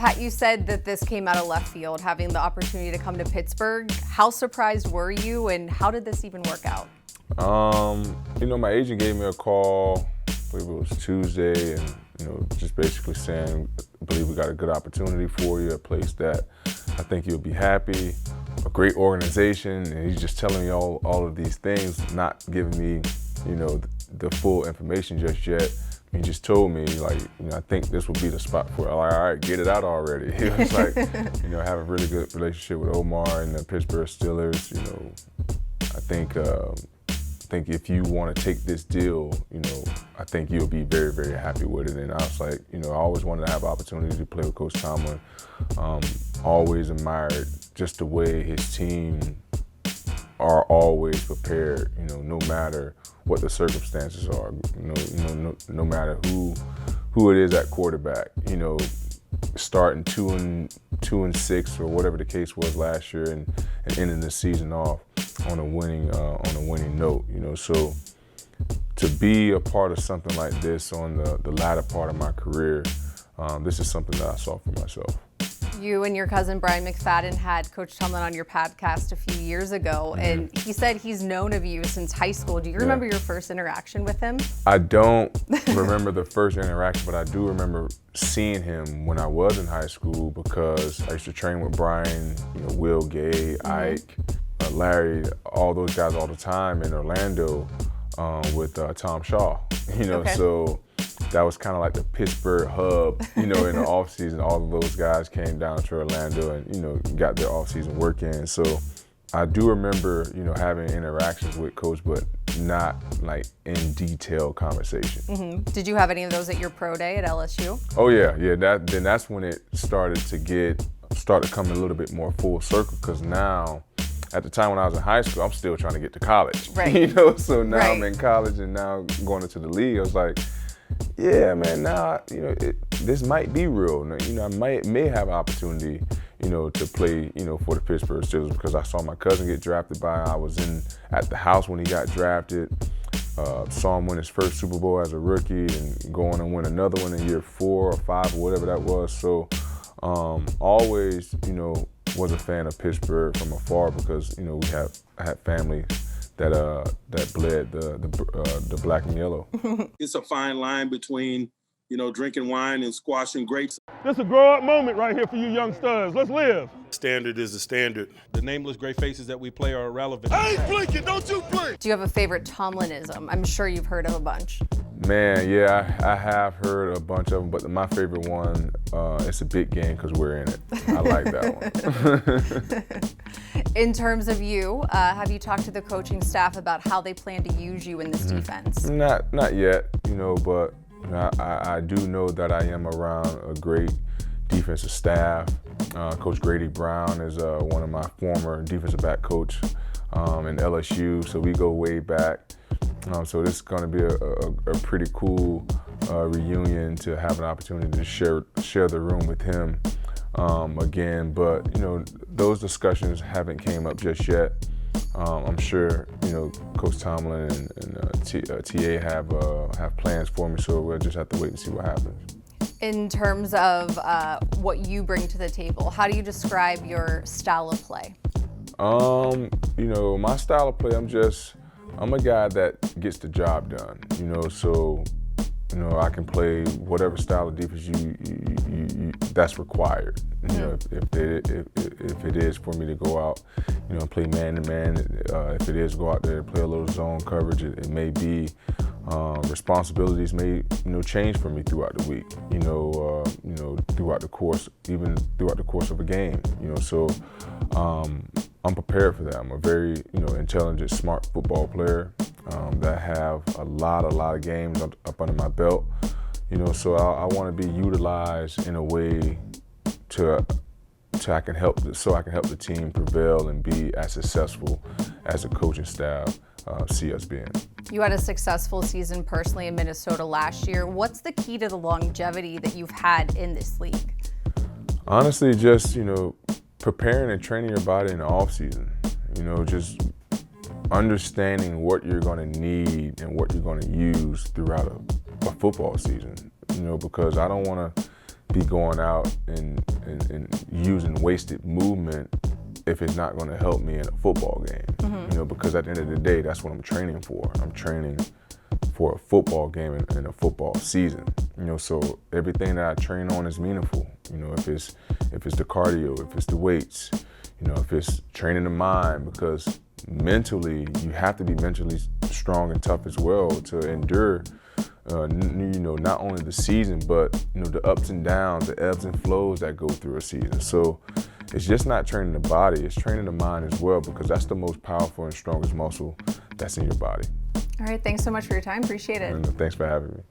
Pat, you said that this came out of left field, having the opportunity to come to Pittsburgh. How surprised were you, and how did this even work out? My agent gave me a call, I believe it was Tuesday, and, just basically saying, I believe we got a good opportunity for you, a place that I think you'll be happy, a great organization, and he's just telling me all of these things, not giving me, the full information just yet. He just told me, I think this would be the spot for it. I'm like, all right, get it out already. He was like, have a really good relationship with Omar and the Pittsburgh Steelers. I think if you want to take this deal, I think you'll be very, very happy with it. And I was like, I always wanted to have an opportunity to play with Coach Tomlin. Always admired just the way his team are always prepared, no matter what the circumstances are, no matter who it is at quarterback, starting 2-6 or whatever the case was last year and ending the season off on a winning note, So to be a part of something like this on the latter part of my career, this is something that I saw for myself. You and your cousin Brian McFadden had Coach Tomlin on your podcast a few years ago, and he said he's known of you since high school. Do you remember your first interaction with him? I don't remember the first interaction, but I do remember seeing him when I was in high school because I used to train with Brian, Will Gay, Ike, Larry, all those guys all the time in Orlando with Tom Shaw. So that was kind of like the Pittsburgh hub, in the offseason. All of those guys came down to Orlando and, got their offseason work in. So I do remember, having interactions with Coach, but not like in detailed conversation. Mm-hmm. Did you have any of those at your pro day at LSU? Oh yeah. That's when it started coming a little bit more full circle because now, at the time when I was in high school, I'm still trying to get to college. Right. So now I'm in college and now going into the league. I was like, yeah, man, now, this might be real. I may have an opportunity, to play, for the Pittsburgh Steelers because I saw my cousin get drafted I was at the house when he got drafted, saw him win his first Super Bowl as a rookie and go on and win another one in year 4 or 5 or whatever that was. So always, was a fan of Pittsburgh from afar because, I had family that bled the black and yellow. It's a fine line between, drinking wine and squashing grapes. This is a grow-up moment right here for you young studs. Let's live. Standard is the standard. The nameless great faces that we play are irrelevant. I ain't blinking, don't you blink! Do you have a favorite Tomlinism? I'm sure you've heard of a bunch. Man, yeah, I have heard a bunch of them, but my favorite one, it's a big game because we're in it. I like that one. In terms of you, have you talked to the coaching staff about how they plan to use you in this defense? Not yet, but I do know that I am around a great defensive staff. Coach Grady Brown is one of my former defensive back coach in LSU, so we go way back. So this is going to be a pretty cool reunion to have an opportunity to share the room with him again. But those discussions haven't came up just yet. I'm sure Coach Tomlin and TA have plans for me, so we'll just have to wait and see what happens. In terms of what you bring to the table, how do you describe your style of play? My style of play, I'm a guy that gets the job done, so I can play whatever style of defense you that's required. If it is for me to go out, and play man to man, if it is go out there and play a little zone coverage, it may be responsibilities may change for me throughout the week. Throughout the course of a game. So I'm prepared for that. I'm a very intelligent, smart football player that have a lot of games up under my belt. So I want to be utilized in a way so I can help the team prevail and be as successful as a coaching staff see us being. You had a successful season personally in Minnesota last year. What's the key to the longevity that you've had in this league? Honestly, just preparing and training your body in the off season. Just understanding what you're going to need and what you're going to use throughout a football season. Because I don't want to be going out and using wasted movement if it's not going to help me in a football game. You know, because at the end of the day, that's what I'm training for. I'm training for a football game and a football season. You know, so everything that I train on is meaningful. You know, if it's the cardio, if it's the weights, you know, if it's training the mind, because mentally you have to be mentally strong and tough as well to endure. You know, not only the season, but you know, the ups and downs, the ebbs and flows that go through a season. So it's just not training the body, it's training the mind as well, because that's the most powerful and strongest muscle that's in your body. All right, thanks so much for your time. Appreciate it. And thanks for having me.